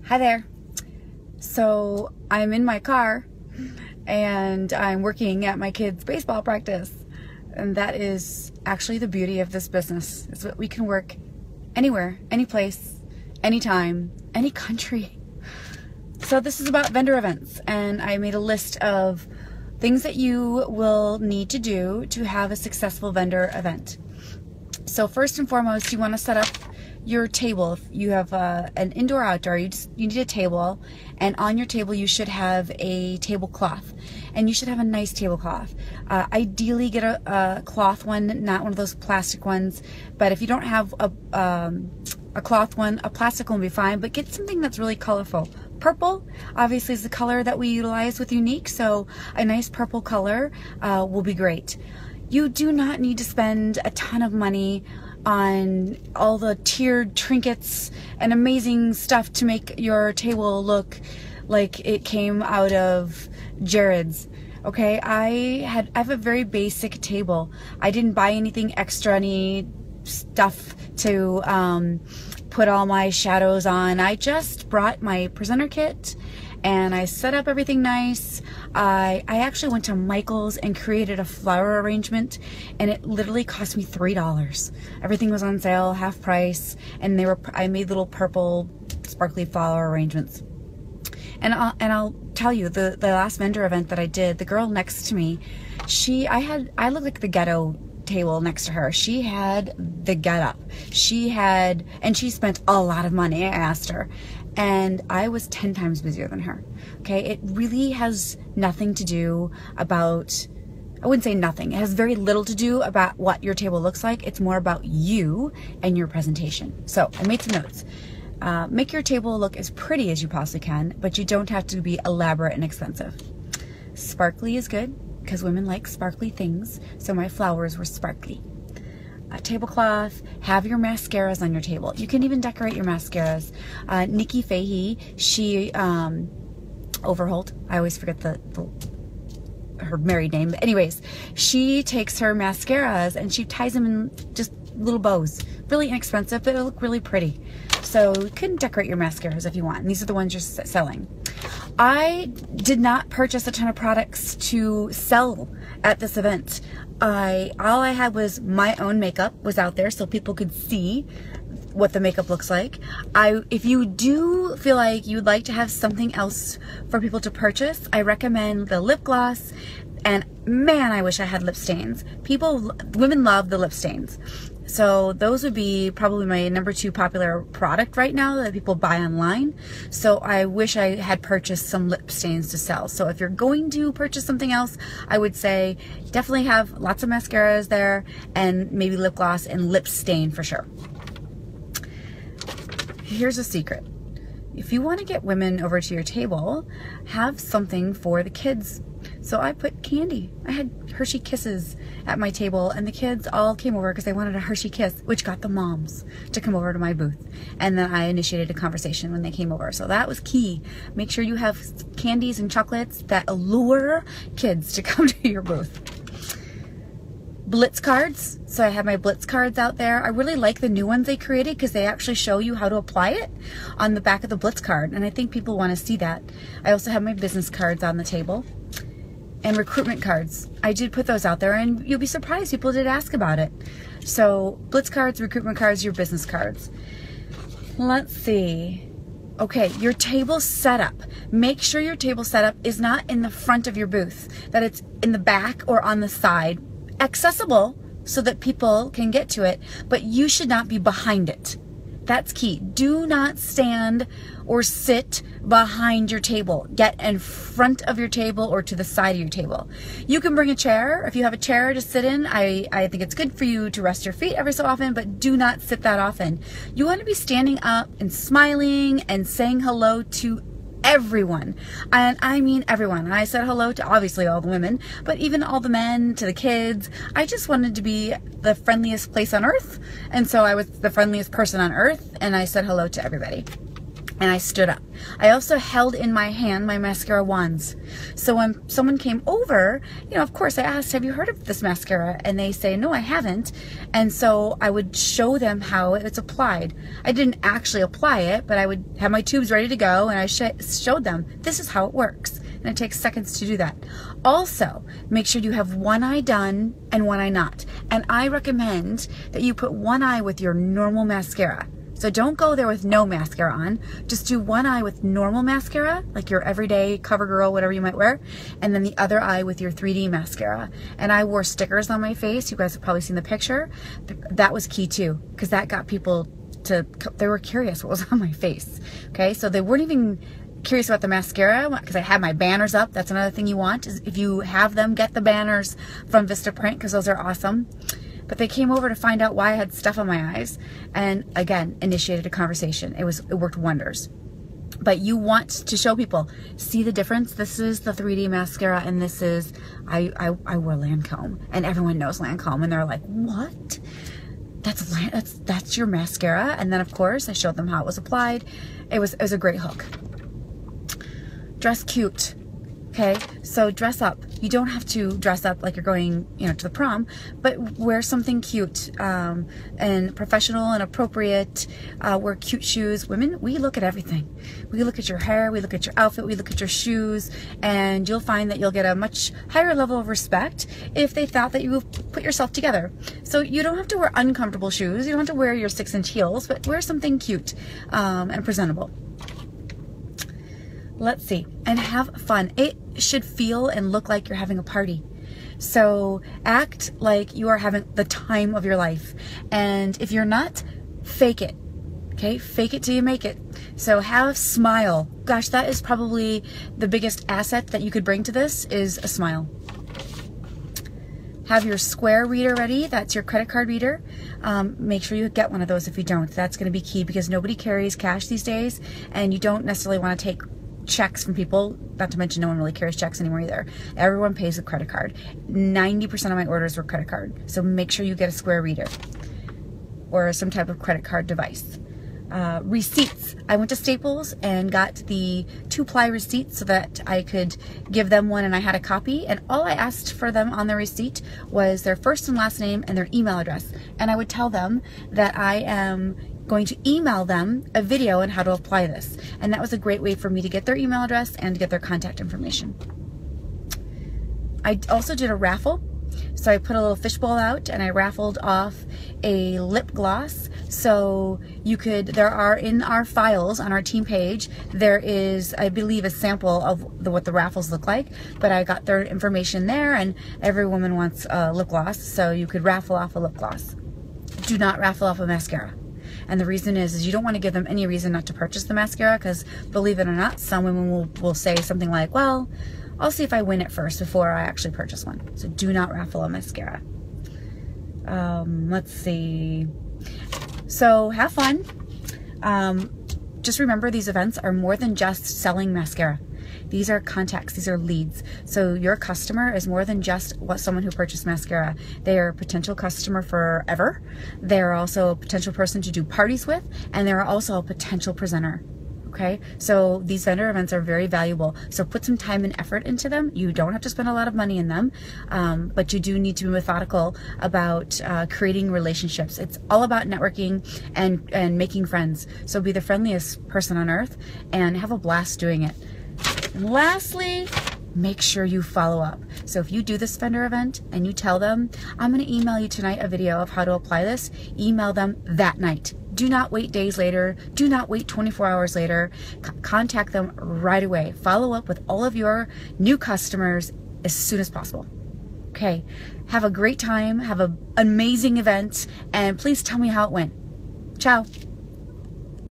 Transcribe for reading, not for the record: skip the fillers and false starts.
Hi there. So I'm in my car and I'm working at my kids' baseball practice. And that is actually the beauty of this business, is that we can work anywhere, any place, anytime, any country. So this is about vendor events, and I made a list of things that you will need to do to have a successful vendor event. So first and foremost, you want to set up your table. If you have an indoor outdoor, you need a table, and on your table you should have a tablecloth, and you should have a nice tablecloth. Ideally get a cloth one, not one of those plastic ones, but if you don't have a cloth one, a plastic one will be fine, but get something that's really colorful. Purple obviously is the color that we utilize with Younique, so a nice purple color will be great. You do not need to spend a ton of money on all the tiered trinkets and amazing stuff to make your table look like it came out of Jared's. Okay, I have a very basic table. I didn't buy anything extra, any stuff to put all my shadows on. I just brought my presenter kit and I set up everything nice. I actually went to Michael's and created a flower arrangement, and it literally cost me $3. Everything was on sale, half price, and I made little purple sparkly flower arrangements. And I'll tell you, the last vendor event that I did, the girl next to me, I looked like the ghetto table next to her. She had the get up. And she spent a lot of money. I asked her, and I was 10 times busier than her. Okay, it really has nothing to do about, I wouldn't say nothing, it has very little to do about what your table looks like. It's more about you and your presentation. So I made some notes. Make your table look as pretty as you possibly can, but you don't have to be elaborate and expensive. Sparkly is good, because women like sparkly things, so my flowers were sparkly. A tablecloth, have your mascaras on your table. You can even decorate your mascaras. Nikki Fahey, she, Overholt, I always forget her married name, but anyways, she takes her mascaras and she ties them in just little bows. Really inexpensive, but it'll look really pretty. So you can decorate your mascaras if you want, and these are the ones you're selling. I did not purchase a ton of products to sell at this event. All I had was my own makeup was out there so people could see what the makeup looks like. If you do feel like you'd like to have something else for people to purchase, I recommend the lip gloss. And man, I wish I had lip stains. Women love the lip stains. So those would be probably my #2 popular product right now that people buy online. So I wish I had purchased some lip stains to sell. So if you're going to purchase something else, I would say definitely have lots of mascaras there and maybe lip gloss and lip stain for sure. Here's a secret. If you want to get women over to your table, have something for the kids. So I put candy. I had Hershey Kisses at my table, and the kids all came over because they wanted a Hershey Kiss, which got the moms to come over to my booth. And then I initiated a conversation when they came over. So that was key. Make sure you have candies and chocolates that allure kids to come to your booth. Blitz cards. So I have my Blitz cards out there. I really like the new ones they created because they actually show you how to apply it on the back of the Blitz card, and I think people want to see that. I also have my business cards on the table. And recruitment cards. I did put those out there, and you'll be surprised, people did ask about it. So Blitz cards, recruitment cards, your business cards. Let's see. Okay, your table setup. Make sure your table setup is not in the front of your booth, that it's in the back or on the side. Accessible so that people can get to it, but you should not be behind it. That's key. Do not stand or sit behind your table. Get in front of your table or to the side of your table. You can bring a chair. If you have a chair to sit in, I think it's good for you to rest your feet every so often, but do not sit that often. You want to be standing up and smiling and saying hello to everyone. And I mean everyone. I said hello to obviously all the women, but even all the men, to the kids. I just wanted to be the friendliest place on earth. And so I was the friendliest person on earth, and I said hello to everybody. and I stood up. I also held in my hand my mascara wands. So when someone came over, you know, of course I asked, have you heard of this mascara? And they say, no, I haven't. And so I would show them how it's applied. I didn't actually apply it, but I would have my tubes ready to go, and I showed them, this is how it works. And it takes seconds to do that. Also, make sure you have one eye done and one eye not. And I recommend that you put one eye with your normal mascara. So don't go there with no mascara on. Just do one eye with normal mascara, like your everyday CoverGirl, whatever you might wear, and then the other eye with your 3D mascara. And I wore stickers on my face. You guys have probably seen the picture. That was key too, because that got people to, they were curious what was on my face. Okay, so they weren't even curious about the mascara because I had my banners up. That's another thing you want, is if you have them, get the banners from Vistaprint, because those are awesome. But they came over to find out why I had stuff on my eyes, and again, initiated a conversation. It worked wonders. But you want to show people, see the difference? This is the 3D mascara, and this is, I wore Lancome, and everyone knows Lancome, and they're like, what? That's your mascara? And then of course I showed them how it was applied. It was a great hook. Dress cute. Okay, so dress up. You don't have to dress up like you're going, you know, to the prom, but wear something cute and professional and appropriate. Wear cute shoes. Women, we look at everything. We look at your hair, we look at your outfit, we look at your shoes, and you'll find that you'll get a much higher level of respect if they thought that you put yourself together. So you don't have to wear uncomfortable shoes. You don't have to wear your 6-inch heels, but wear something cute and presentable. Let's see, and have fun. It should feel and look like you're having a party. So act like you are having the time of your life. And if you're not, fake it. Okay, fake it till you make it. So have a smile. Gosh, that is probably the biggest asset that you could bring to this, is a smile. Have your Square reader ready. That's your credit card reader. Make sure you get one of those if you don't. That's going to be key, because nobody carries cash these days, and you don't necessarily want to take checks from people, not to mention no one really carries checks anymore either. Everyone pays with credit card. 90% of my orders were credit card. So make sure you get a Square reader or some type of credit card device. Receipts. I went to Staples and got the 2-ply receipt so that I could give them one, and I had a copy, and all I asked for them on the receipt was their first and last name and their email address. And I would tell them that I am going to email them a video on how to apply this. And that was a great way for me to get their email address and to get their contact information. I also did a raffle. So I put a little fishbowl out and I raffled off a lip gloss. So you could, there are in our files on our team page, there is, I believe, a sample of what the raffles look like, but I got their information there, and every woman wants a lip gloss, so you could raffle off a lip gloss. Do not raffle off a mascara. And the reason is you don't want to give them any reason not to purchase the mascara, because believe it or not, some women will say something like, well, I'll see if I win it first before I actually purchase one. So do not raffle a mascara. Let's see. So have fun. Just remember, these events are more than just selling mascara. These are contacts, these are leads. So your customer is more than just someone who purchased mascara. They are a potential customer forever. They're also a potential person to do parties with, and they're also a potential presenter. Okay, so these vendor events are very valuable. So put some time and effort into them. You don't have to spend a lot of money in them, but you do need to be methodical about creating relationships. It's all about networking and making friends. So be the friendliest person on earth and have a blast doing it. And lastly, make sure you follow up. So if you do this vendor event and you tell them, I'm going to email you tonight a video of how to apply this, email them that night. Do not wait days later. Do not wait 24 hours later. Contact them right away. Follow up with all of your new customers as soon as possible. Okay, have a great time. Have an amazing event, and please tell me how it went. Ciao.